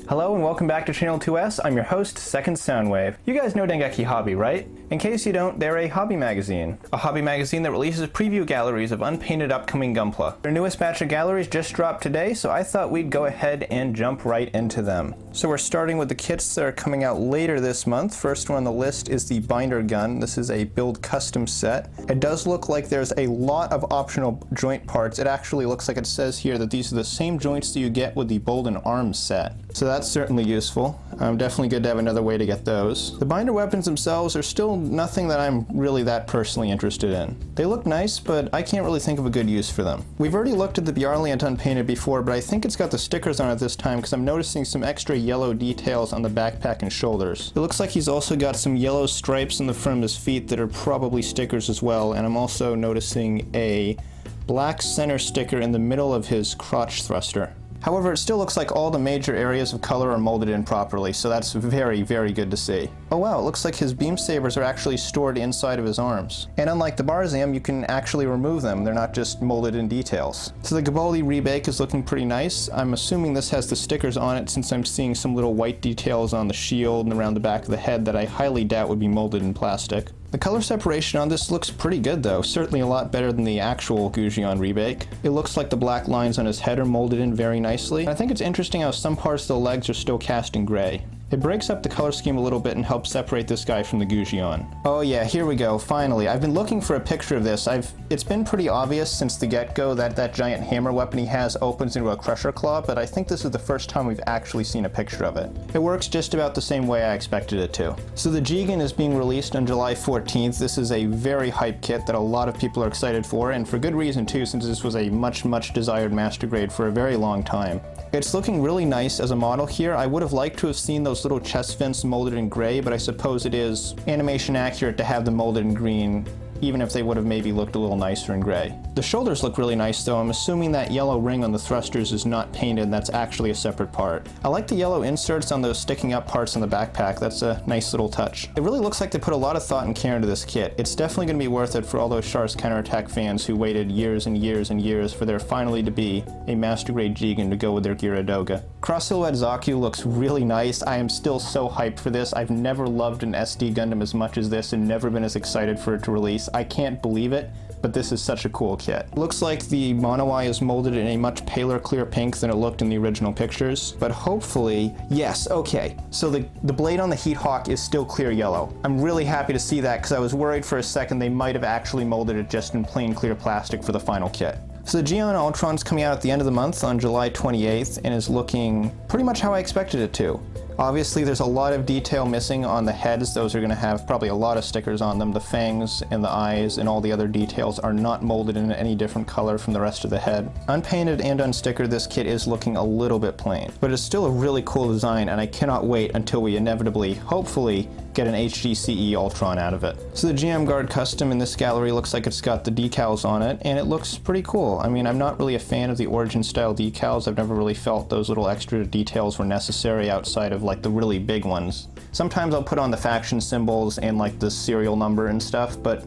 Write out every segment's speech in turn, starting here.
Hello and welcome back to Channel 2S. I'm your host, Second Soundwave. You guys know Dengeki Hobby, right? In case you don't, they're a hobby magazine. A hobby magazine that releases preview galleries of unpainted upcoming Gunpla. Their newest batch of galleries just dropped today, so I thought we'd go ahead and jump right into them. So we're starting with the kits that are coming out later this month. First one on the list is the Binder Gun. This is a build custom set. It does look like there's a lot of optional joint parts. It actually looks like it says here that these are the same joints that you get with the Bolden Arms set. So that's certainly useful. Definitely good to have another way to get those. The binder weapons themselves are still nothing that I'm really that personally interested in. They look nice, but I can't really think of a good use for them. We've already looked at the Bjarliant Unpainted before, but I think it's got the stickers on it this time because I'm noticing some extra yellow details on the backpack and shoulders. It looks like he's also got some yellow stripes in the front of his feet that are probably stickers as well, and I'm also noticing a black center sticker in the middle of his crotch thruster. However, it still looks like all the major areas of color are molded in properly, so that's very, very good to see. Oh wow, it looks like his beam sabers are actually stored inside of his arms. And unlike the Barzam, you can actually remove them. They're not just molded in details. So the Gibaldi rebake is looking pretty nice. I'm assuming this has the stickers on it since I'm seeing some little white details on the shield and around the back of the head that I highly doubt would be molded in plastic. The color separation on this looks pretty good though, certainly a lot better than the actual Gion rebake. It looks like the black lines on his head are molded in very nicely. And I think it's interesting how some parts of the legs are still cast in gray. It breaks up the color scheme a little bit and helps separate this guy from the Gion. Oh yeah, here we go, finally. I've been looking for a picture of this. It's been pretty obvious since the get-go that that giant hammer weapon he has opens into a crusher claw, but I think this is the first time we've actually seen a picture of it. It works just about the same way I expected it to. So the Jegan is being released on July 14th. This is a very hype kit that a lot of people are excited for, and for good reason too, since this was a much desired master grade for a very long time. It's looking really nice as a model here. I would have liked to have seen those little chest vents molded in gray, but I suppose it is animation accurate to have them molded in green, even if they would have maybe looked a little nicer in gray. The shoulders look really nice though. I'm assuming that yellow ring on the thrusters is not painted, that's actually a separate part. I like the yellow inserts on those sticking up parts on the backpack. That's a nice little touch. It really looks like they put a lot of thought and care into this kit. It's definitely going to be worth it for all those Char's counterattack fans who waited years and years and years for there finally to be a master grade Jegan to go with their Gyaradoga. Cross Silhouette Zaku looks really nice. I am still so hyped for this. I've never loved an SD Gundam as much as this and never been as excited for it to release. I can't believe it, but this is such a cool kit. Looks like the Mono-Eye is molded in a much paler clear pink than it looked in the original pictures, but hopefully, yes, okay. So the blade on the Heat Hawk is still clear yellow. I'm really happy to see that because I was worried for a second they might have actually molded it just in plain clear plastic for the final kit. So the Gion Ultron is coming out at the end of the month on July 28th and is looking pretty much how I expected it to. Obviously there's a lot of detail missing on the heads. Those are going to have probably a lot of stickers on them. The fangs and the eyes and all the other details are not molded in any different color from the rest of the head. Unpainted and unstickered, this kit is looking a little bit plain, but it's still a really cool design and I cannot wait until we inevitably, hopefully, get an HGCE Ultron out of it. So the GM Guard Custom in this gallery looks like it's got the decals on it, and it looks pretty cool. I mean, I'm not really a fan of the Origin style decals. I've never really felt those little extra details were necessary outside of like the really big ones. Sometimes I'll put on the faction symbols and like the serial number and stuff, but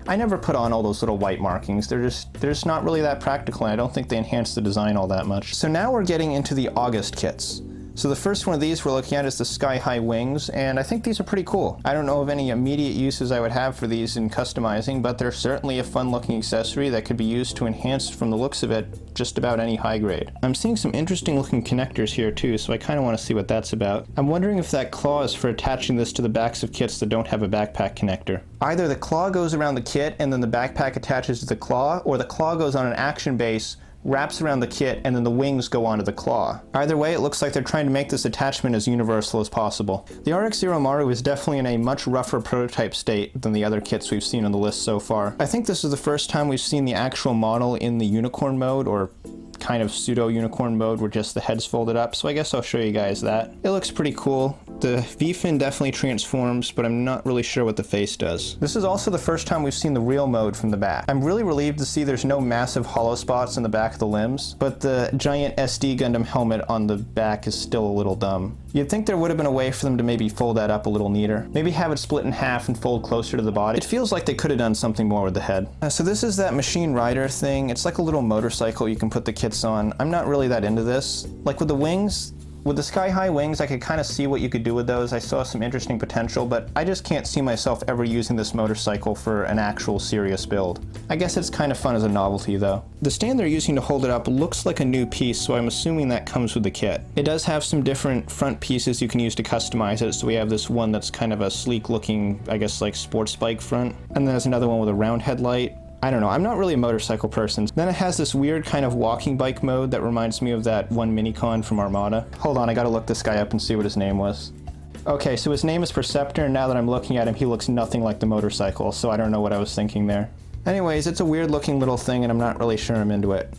I never put on all those little white markings. They're just not really that practical, and I don't think they enhance the design all that much. So now we're getting into the August kits. So the first one of these we're looking at is the Sky High Wings, and I think these are pretty cool. I don't know of any immediate uses I would have for these in customizing, but they're certainly a fun looking accessory that could be used to enhance, from the looks of it, just about any high grade. I'm seeing some interesting looking connectors here too, so I kind of want to see what that's about. I'm wondering if that claw is for attaching this to the backs of kits that don't have a backpack connector. Either the claw goes around the kit and then the backpack attaches to the claw, or the claw goes on an action base, wraps around the kit, and then the wings go onto the claw. Either way, it looks like they're trying to make this attachment as universal as possible. The RX-0 Maru is definitely in a much rougher prototype state than the other kits we've seen on the list so far. I think this is the first time we've seen the actual model in the unicorn mode, or kind of pseudo-unicorn mode where just the head's folded up, so I guess I'll show you guys that. It looks pretty cool. The V-fin definitely transforms, but I'm not really sure what the face does. This is also the first time we've seen the real mode from the back. I'm really relieved to see there's no massive hollow spots in the back of the limbs, but the giant SD Gundam helmet on the back is still a little dumb. You'd think there would have been a way for them to maybe fold that up a little neater. Maybe have it split in half and fold closer to the body. It feels like they could have done something more with the head. So this is that machine rider thing. It's like a little motorcycle you can put the kits on. I'm not really that into this. Like with the wings, With the sky-high wings, I could kind of see what you could do with those. I saw some interesting potential, but I just can't see myself ever using this motorcycle for an actual serious build. I guess it's kind of fun as a novelty though. The stand they're using to hold it up looks like a new piece, so I'm assuming that comes with the kit. It does have some different front pieces you can use to customize it, so we have this one that's kind of a sleek looking, I guess like sports bike front, and then there's another one with a round headlight. I don't know, I'm not really a motorcycle person. Then it has this weird kind of walking bike mode that reminds me of that one minicon from Armada. Hold on, I gotta look this guy up and see what his name was. Okay, so his name is Perceptor, and now that I'm looking at him, he looks nothing like the motorcycle, so I don't know what I was thinking there. Anyways, it's a weird looking little thing, and I'm not really sure I'm into it.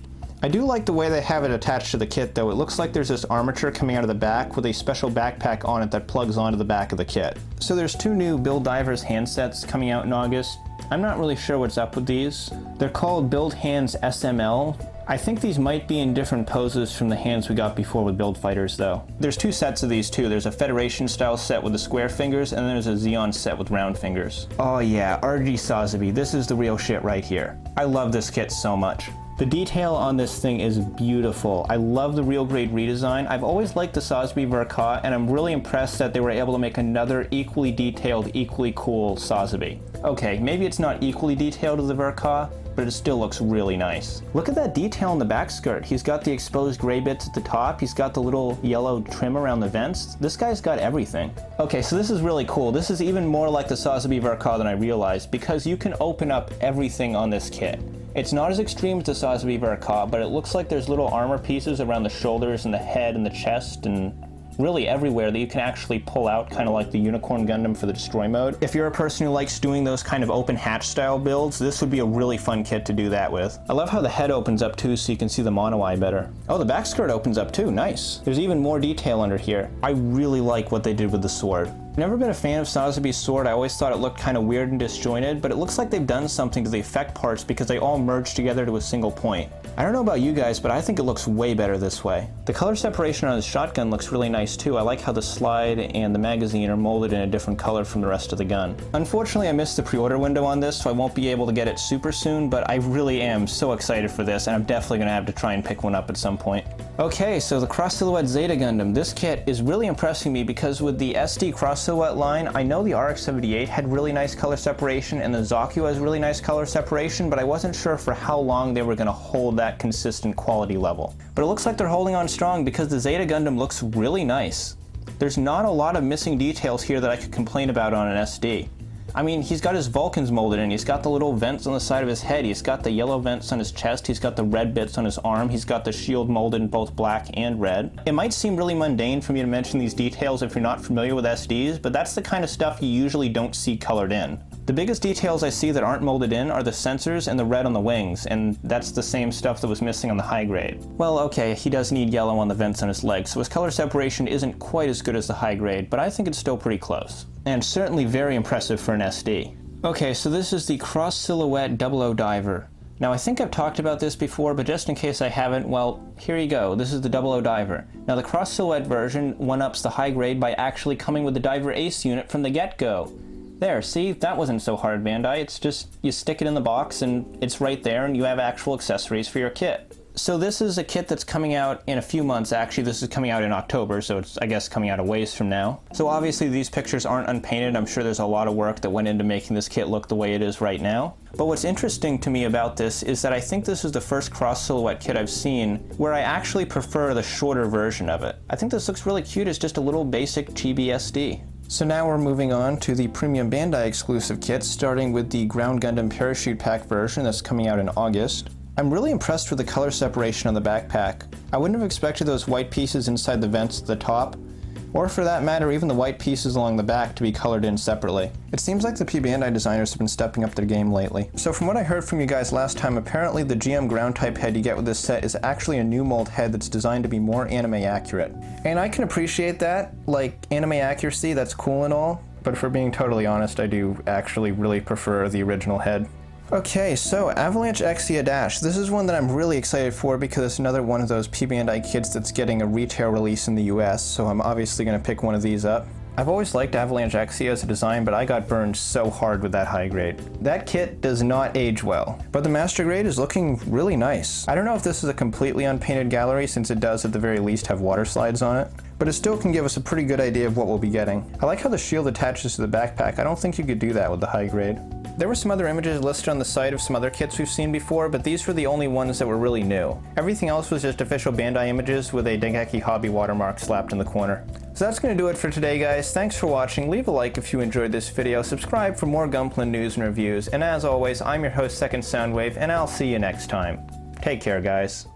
I do like the way they have it attached to the kit though. It looks like there's this armature coming out of the back with a special backpack on it that plugs onto the back of the kit. So there's two new Build Divers handsets coming out in August. I'm not really sure what's up with these. They're called Build Hands SML. I think these might be in different poses from the hands we got before with Build Fighters though. There's two sets of these too. There's a Federation style set with the square fingers, and then there's a Xeon set with round fingers. Oh yeah, RG Sazabi, this is the real shit right here. I love this kit so much. The detail on this thing is beautiful. I love the real grade redesign. I've always liked the Sazabi Verka, and I'm really impressed that they were able to make another equally detailed, equally cool Sazabi. Okay, maybe it's not equally detailed as the Verka, but it still looks really nice. Look at that detail in the back skirt. He's got the exposed gray bits at the top. He's got the little yellow trim around the vents. This guy's got everything. Okay, so this is really cool. This is even more like the Sazabi Verka than I realized, because you can open up everything on this kit. It's not as extreme as the Sazabi Verka, but it looks like there's little armor pieces around the shoulders and the head and the chest and really everywhere that you can actually pull out, kind of like the Unicorn Gundam for the Destroy mode. If you're a person who likes doing those kind of open hatch style builds, this would be a really fun kit to do that with. I love how the head opens up too, so you can see the mono eye better. Oh, the back skirt opens up too, nice. There's even more detail under here. I really like what they did with the sword. I've never been a fan of Sazabi's sword. I always thought it looked kind of weird and disjointed, but it looks like they've done something to the effect parts because they all merge together to a single point. I don't know about you guys, but I think it looks way better this way. The color separation on his shotgun looks really nice too. I like how the slide and the magazine are molded in a different color from the rest of the gun. Unfortunately, I missed the pre-order window on this, so I won't be able to get it super soon, but I really am so excited for this, and I'm definitely going to have to try and pick one up at some point. Okay, so the Cross Silhouette Zeta Gundam. This kit is really impressing me because with the SD Cross Silhouette line, I know the RX-78 had really nice color separation and the Zaku has really nice color separation, but I wasn't sure for how long they were going to hold that consistent quality level. But it looks like they're holding on strong because the Zeta Gundam looks really nice. There's not a lot of missing details here that I could complain about on an SD. I mean, he's got his Vulcans molded in, he's got the little vents on the side of his head, he's got the yellow vents on his chest, he's got the red bits on his arm, he's got the shield molded in both black and red. It might seem really mundane for me to mention these details if you're not familiar with SDs, but that's the kind of stuff you usually don't see colored in. The biggest details I see that aren't molded in are the sensors and the red on the wings, and that's the same stuff that was missing on the high grade. Well, okay, he does need yellow on the vents on his legs, so his color separation isn't quite as good as the high grade, but I think it's still pretty close. And certainly very impressive for an SD. Okay, so this is the Cross Silhouette 00 Diver. Now I think I've talked about this before, but just in case I haven't, well, here you go. This is the 00 Diver. Now the Cross Silhouette version one-ups the high grade by actually coming with the Diver Ace unit from the get-go. There, see? That wasn't so hard, Bandai. It's just, you stick it in the box and it's right there and you have actual accessories for your kit. So this is a kit that's coming out in a few months. Actually, this is coming out in October, so it's, I guess, coming out a ways from now. So obviously these pictures aren't unpainted. I'm sure there's a lot of work that went into making this kit look the way it is right now. But what's interesting to me about this is that I think this is the first cross silhouette kit I've seen where I actually prefer the shorter version of it. I think this looks really cute as just a little basic chibi SD. So now we're moving on to the premium Bandai exclusive kits, starting with the Ground Gundam Parachute Pack version that's coming out in August. I'm really impressed with the color separation on the backpack. I wouldn't have expected those white pieces inside the vents at the top, or for that matter even the white pieces along the back to be colored in separately. It seems like the P Bandai designers have been stepping up their game lately. So from what I heard from you guys last time, apparently the GM ground type head you get with this set is actually a new mold head that's designed to be more anime accurate. And I can appreciate that, like anime accuracy, that's cool and all, but if we're being totally honest, I do actually really prefer the original head. Okay, so Avalanche Exia Dash. This is one that I'm really excited for because it's another one of those P Bandai kits that's getting a retail release in the US, so I'm obviously going to pick one of these up. I've always liked Avalanche Exia as a design, but I got burned so hard with that high grade. That kit does not age well, but the master grade is looking really nice. I don't know if this is a completely unpainted gallery since it does at the very least have water slides on it, but it still can give us a pretty good idea of what we'll be getting. I like how the shield attaches to the backpack. I don't think you could do that with the high grade. There were some other images listed on the site of some other kits we've seen before, but these were the only ones that were really new. Everything else was just official Bandai images with a Dengeki Hobby watermark slapped in the corner. So that's going to do it for today, guys. Thanks for watching. Leave a like if you enjoyed this video, subscribe for more Gunpla news and reviews, and as always, I'm your host, Second Soundwave, and I'll see you next time. Take care, guys.